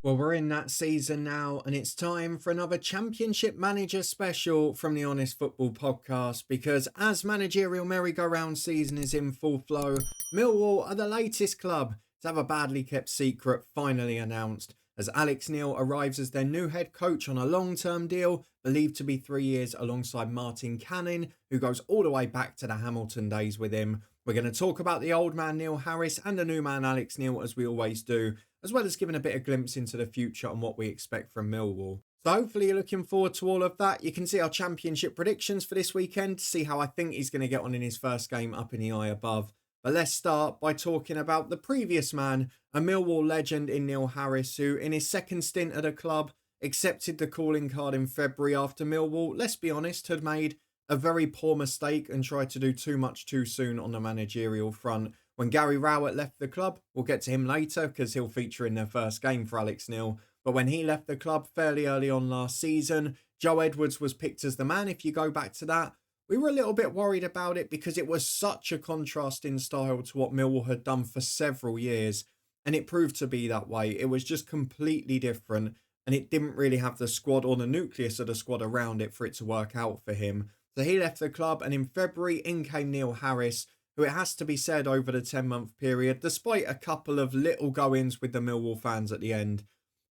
Well, we're in that season now, and it's time for another Championship Manager special from the Honest Football podcast. Because as managerial merry-go-round season is in full flow, Millwall are the latest club to have a badly kept secret finally announced, as Alex Neil arrives as their new head coach on a long-term deal, believed to be 3 years, alongside Martin Canning, who goes all the way back to the Hamilton days with him. We're going to talk about the old man Neil Harris and the new man Alex Neil, as we always do, as well as giving a bit of glimpse into the future and what we expect from Millwall. So hopefully you're looking forward to all of that. You can see our championship predictions for this weekend to see how I think he's going to get on in his first game up in the eye above. But let's start by talking about the previous man, a Millwall legend in Neil Harris, who in his second stint at the club accepted the calling card in February after Millwall, let's be honest, had made a very poor mistake and tried to do too much too soon on the managerial front. When Gary Rowett left the club, we'll get to him later because he'll feature in their first game for Alex Neil. But when he left the club fairly early on last season, Joe Edwards was picked as the man. If you go back to that, we were a little bit worried about it because it was such a contrast in style to what Millwall had done for several years. And it proved to be that way. It was just completely different. And it didn't really have the squad or the nucleus of the squad around it for it to work out for him. So he left the club, and in February in came Neil Harris, who, it has to be said, over the 10-month period, despite a couple of little go-ins with the Millwall fans at the end,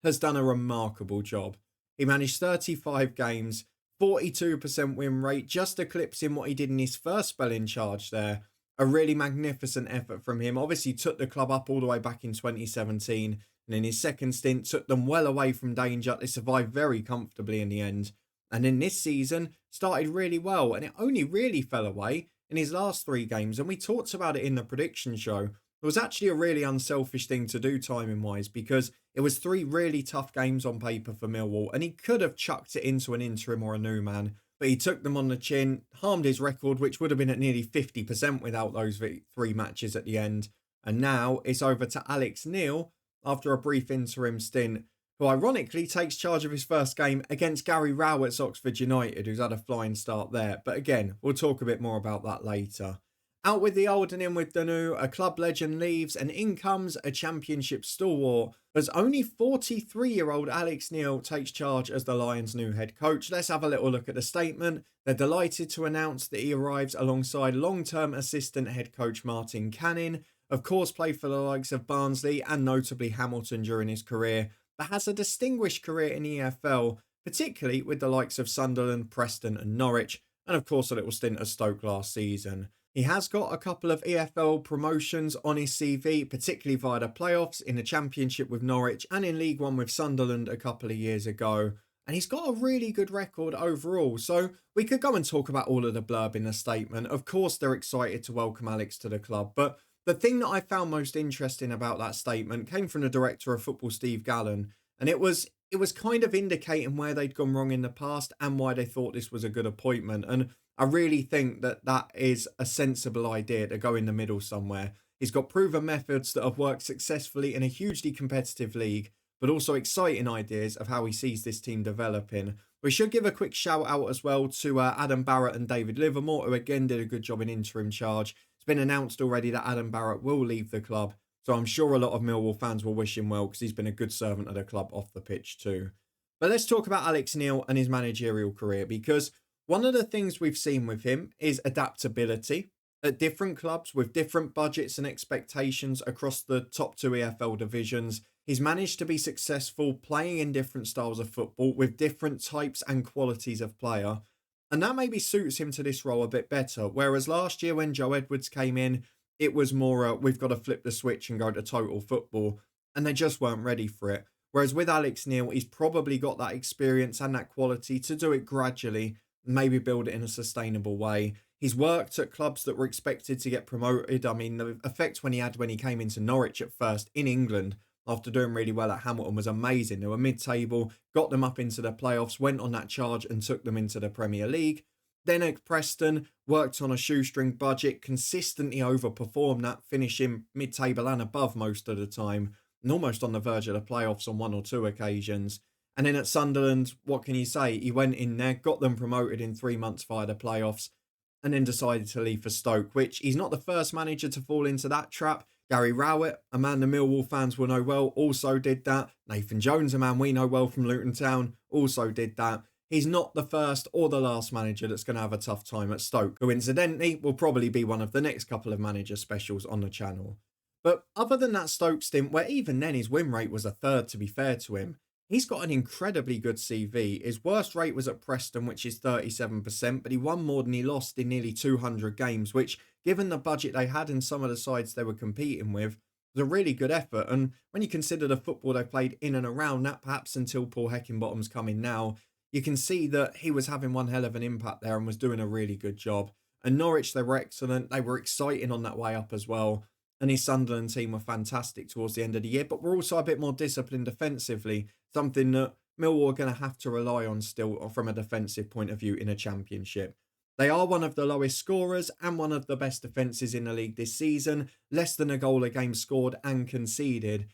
has done a remarkable job. He managed 35 games, 42% win rate, just eclipsing what he did in his first spell in charge there. A really magnificent effort from him. Obviously took the club up all the way back in 2017, and in his second stint took them well away from danger. They survived very comfortably in the end. And in this season, started really well, and it only really fell away in his last 3 games, and we talked about it in the prediction show. It was actually a really unselfish thing to do timing-wise, because it was 3 really tough games on paper for Millwall, and he could have chucked it into an interim or a new man, but he took them on the chin, harmed his record, which would have been at nearly 50% without those 3 matches at the end. And now it's over to Alex Neil after a brief interim stint, who ironically takes charge of his first game against Gary Rowett's Oxford United, who's had a flying start there. But again, we'll talk a bit more about that later. Out with the old and in with the new, a club legend leaves, and in comes a championship stalwart, as only 43-year-old Alex Neil takes charge as the Lions' new head coach. Let's have a little look at the statement. They're delighted to announce that he arrives alongside long-term assistant head coach Martin Canning, of course played for the likes of Barnsley and notably Hamilton during his career, but has a distinguished career in the EFL, particularly with the likes of Sunderland, Preston and Norwich, and of course a little stint at Stoke last season. He has got a couple of EFL promotions on his CV, particularly via the playoffs in the Championship with Norwich and in League One with Sunderland a couple of years ago. And he's got a really good record overall, so we could go and talk about all of the blurb in the statement. Of course they're excited to welcome Alex to the club, but the thing that I found most interesting about that statement came from the director of football, Steve Gallen, and it was kind of indicating where they'd gone wrong in the past and why they thought this was a good appointment. And I really think that that is a sensible idea, to go in the middle somewhere. He's got proven methods that have worked successfully in a hugely competitive league, but also exciting ideas of how he sees this team developing. We should give a quick shout out as well to Adam Barrett and David Livermore, who again did a good job in interim charge. It's been announced already that Adam Barrett will leave the club, so I'm sure a lot of Millwall fans will wish him well because he's been a good servant of the club off the pitch too. But let's talk about Alex Neil and his managerial career, because one of the things we've seen with him is adaptability. At different clubs with different budgets and expectations across the top 2 EFL divisions, he's managed to be successful playing in different styles of football with different types and qualities of player. And that maybe suits him to this role a bit better. Whereas last year when Joe Edwards came in, it was more, we've got to flip the switch and go to total football. And they just weren't ready for it. Whereas with Alex Neil, he's probably got that experience and that quality to do it gradually, maybe build it in a sustainable way. He's worked at clubs that were expected to get promoted. I mean, the effect when he came into Norwich at first in England, after doing really well at Hamilton, was amazing. They were mid-table, got them up into the playoffs, went on that charge and took them into the Premier League. Then at Preston, worked on a shoestring budget, consistently overperformed that, finishing mid-table and above most of the time, and almost on the verge of the playoffs on 1 or 2 occasions. And then at Sunderland, what can you say? He went in there, got them promoted in 3 months via the playoffs, and then decided to leave for Stoke, which he's not the first manager to fall into that trap. Gary Rowett, a man the Millwall fans will know well, also did that. Nathan Jones, a man we know well from Luton Town, also did that. He's not the first or the last manager that's going to have a tough time at Stoke, who incidentally will probably be one of the next couple of manager specials on the channel. But other than that Stoke stint, where even then his win rate was a third to be fair to him, he's got an incredibly good CV. His worst rate was at Preston, which is 37%, but he won more than he lost in nearly 200 games, which, given the budget they had and some of the sides they were competing with, was a really good effort. And when you consider the football they played in and around that, perhaps until Paul Heckingbottom's coming now, you can see that he was having one hell of an impact there and was doing a really good job. And Norwich, they were excellent. They were exciting on that way up as well. And his Sunderland team were fantastic towards the end of the year, but were also a bit more disciplined defensively, something that Millwall are going to have to rely on still from a defensive point of view in a championship. They are one of the lowest scorers and one of the best defences in the league this season, less than a goal a game scored and conceded.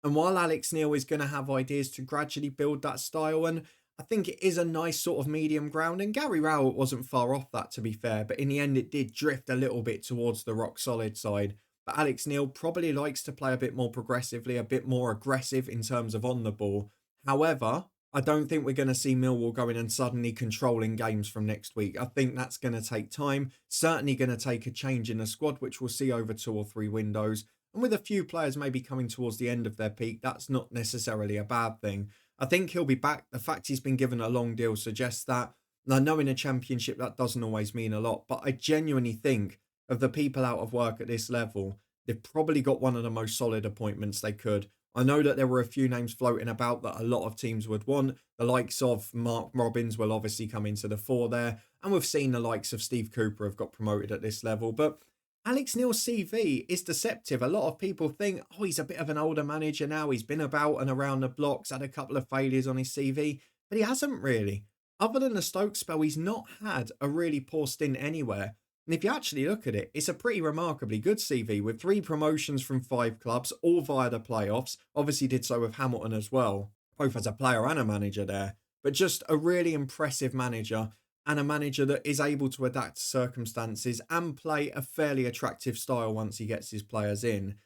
And while Alex Neil is going to have ideas to gradually build that style, and I think it is a nice sort of medium ground, and Gary Rowett wasn't far off that to be fair, but in the end it did drift a little bit towards the rock solid side. But Alex Neil probably likes to play a bit more progressively, a bit more aggressive in terms of on the ball. However, I don't think we're going to see Millwall going and suddenly controlling games from next week. I think that's going to take time, certainly going to take a change in the squad, which we'll see over 2 or 3 windows. And with a few players maybe coming towards the end of their peak, that's not necessarily a bad thing. I think he'll be back. The fact he's been given a long deal suggests that. And I know in a championship that doesn't always mean a lot, but I genuinely think of the people out of work at this level, they've probably got one of the most solid appointments they could. I know that there were a few names floating about that a lot of teams would want. The likes of Mark Robbins will obviously come into the fore there. And we've seen the likes of Steve Cooper have got promoted at this level. But Alex Neil's CV is deceptive. A lot of people think, oh, he's a bit of an older manager now. He's been about and around the blocks, had a couple of failures on his CV. But he hasn't really. Other than the Stoke spell, he's not had a really poor stint anywhere. And if you actually look at it, it's a pretty remarkably good CV with 3 promotions from 5 clubs, all via the playoffs. Obviously did so with Hamilton as well, both as a player and a manager there. But just a really impressive manager, and a manager that is able to adapt to circumstances and play a fairly attractive style once he gets his players in.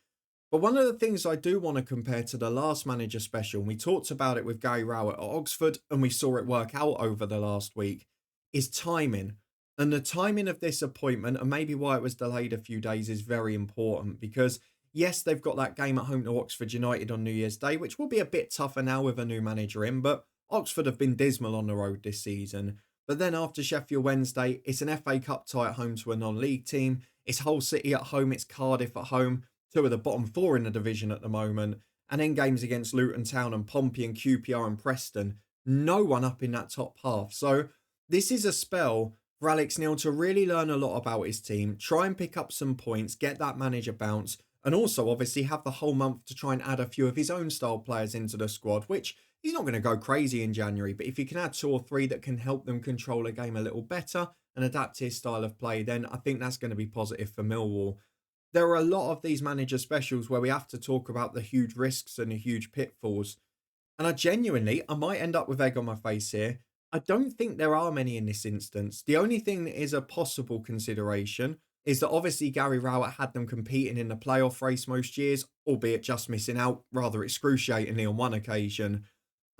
But one of the things I do want to compare to the last manager special, and we talked about it with Gary Rowett at Oxford, and we saw it work out over the last week, is timing. And the timing of this appointment, and maybe why it was delayed a few days, is very important because, yes, they've got that game at home to Oxford United on New Year's Day, which will be a bit tougher now with a new manager in, but Oxford have been dismal on the road this season. But then after Sheffield Wednesday, it's an FA Cup tie at home to a non-league team. It's Hull City at home, it's Cardiff at home, 2 of the bottom 4 in the division at the moment. And then games against Luton Town and Pompey and QPR and Preston. No one up in that top half. So this is a spell for Alex Neil to really learn a lot about his team, try and pick up some points, get that manager bounce, and also obviously have the whole month to try and add a few of his own style players into the squad, which he's not going to go crazy in January, but if you can add 2 or 3 that can help them control a game a little better and adapt to his style of play, then I think that's going to be positive for Millwall. There are a lot of these manager specials where we have to talk about the huge risks and the huge pitfalls. And I might end up with egg on my face here, I don't think there are many in this instance. The only thing that is a possible consideration is that obviously Gary Rowett had them competing in the playoff race most years, albeit just missing out rather excruciatingly on one occasion.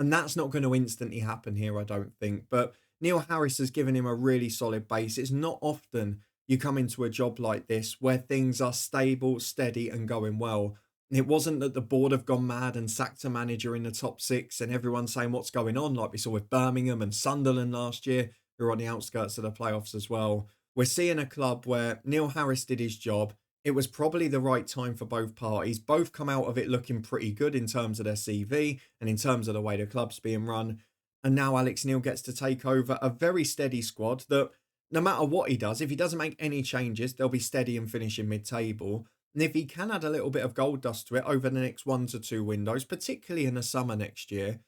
And that's not going to instantly happen here, I don't think. But Neil Harris has given him a really solid base. It's not often you come into a job like this where things are stable, steady and going well. It wasn't that the board have gone mad and sacked a manager in the top 6 and everyone's saying what's going on, like we saw with Birmingham and Sunderland last year, who are on the outskirts of the playoffs as well. We're seeing a club where Neil Harris did his job. It was probably the right time for both parties. Both come out of it looking pretty good in terms of their CV and in terms of the way the club's being run. And now Alex Neil gets to take over a very steady squad that no matter what he does, if he doesn't make any changes, they'll be steady and finishing mid-table. And if he can add a little bit of gold dust to it over the next 1 to 2 windows, particularly in the summer next year,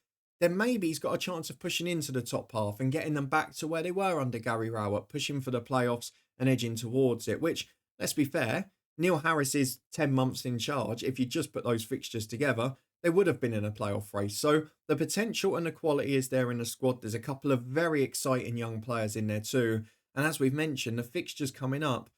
then maybe he's got a chance of pushing into the top half and getting them back to where they were under Gary Rowett, pushing for the playoffs and edging towards it, which, let's be fair, Neil Harris is 10 months in charge. If you just put those fixtures together, they would have been in a playoff race. So the potential and the quality is there in the squad. There's a couple of very exciting young players in there too. And as we've mentioned, the fixtures coming up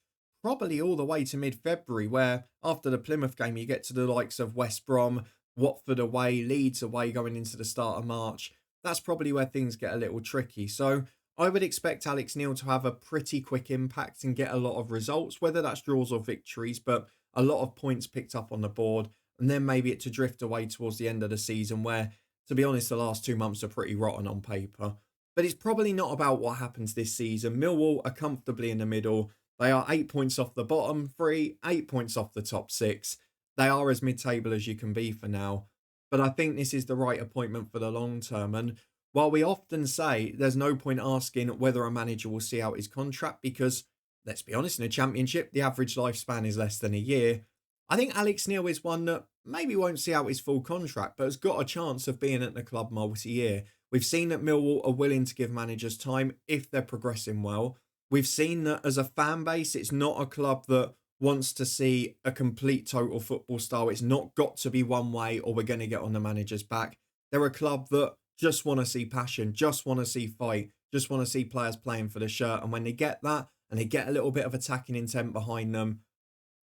probably all the way to mid-February, where after the Plymouth game, you get to the likes of West Brom, Watford away, Leeds away going into the start of March. That's probably where things get a little tricky. So I would expect Alex Neil to have a pretty quick impact and get a lot of results, whether that's draws or victories, but a lot of points picked up on the board. And then maybe it to drift away towards the end of the season where, to be honest, the last 2 months are pretty rotten on paper. But it's probably not about what happens this season. Millwall are comfortably in the middle. They are 8 points off the bottom three, 8 points off the top six. They are as mid-table as you can be for now. But I think this is the right appointment for the long term. And while we often say there's no point asking whether a manager will see out his contract because, let's be honest, in a championship, the average lifespan is less than a year. I think Alex Neil is one that maybe won't see out his full contract, but has got a chance of being at the club multi-year. We've seen that Millwall are willing to give managers time if they're progressing well. We've seen that as a fan base, it's not a club that wants to see a complete total football style. It's not got to be one way or we're going to get on the manager's back. They're a club that just want to see passion, just want to see fight, just want to see players playing for the shirt. And when they get that and they get a little bit of attacking intent behind them,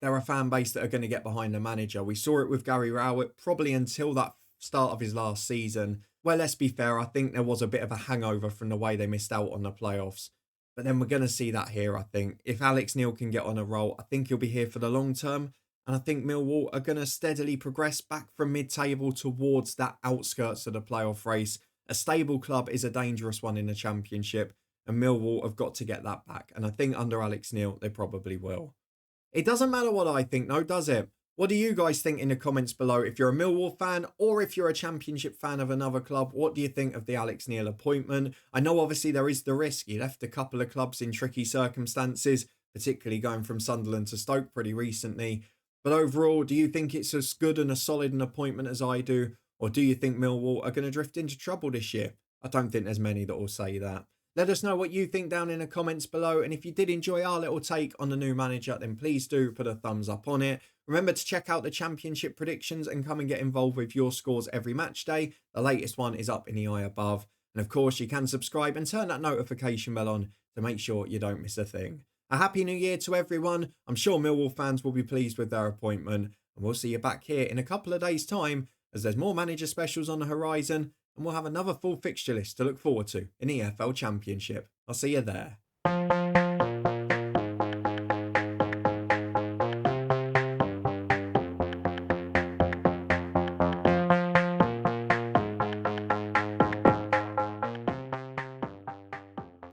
they're a fan base that are going to get behind the manager. We saw it with Gary Rowett probably until that start of his last season. Well, let's be fair, I think there was a bit of a hangover from the way they missed out on the playoffs. But then we're going to see that here, I think. If Alex Neil can get on a roll, I think he'll be here for the long term. And I think Millwall are going to steadily progress back from mid-table towards that outskirts of the playoff race. A stable club is a dangerous one in the Championship, and Millwall have got to get that back. And I think under Alex Neil, they probably will. It doesn't matter what I think, though, does it? What do you guys think in the comments below? If you're a Millwall fan or if you're a Championship fan of another club, what do you think of the Alex Neil appointment? I know obviously there is the risk. He left a couple of clubs in tricky circumstances, particularly going from Sunderland to Stoke pretty recently. But overall, do you think it's as good and as solid an appointment as I do? Or do you think Millwall are going to drift into trouble this year? I don't think there's many that will say that. Let us know what you think down in the comments below. And if you did enjoy our little take on the new manager, then please do put a thumbs up on it. Remember to check out the Championship predictions and come and get involved with your scores every match day. The latest one is up in the eye above. And of course, you can subscribe and turn that notification bell on to make sure you don't miss a thing. A happy new year to everyone. I'm sure Millwall fans will be pleased with their appointment. And we'll see you back here in a couple of days' time as there's more manager specials on the horizon. And we'll have another full fixture list to look forward to in the EFL Championship. I'll see you there.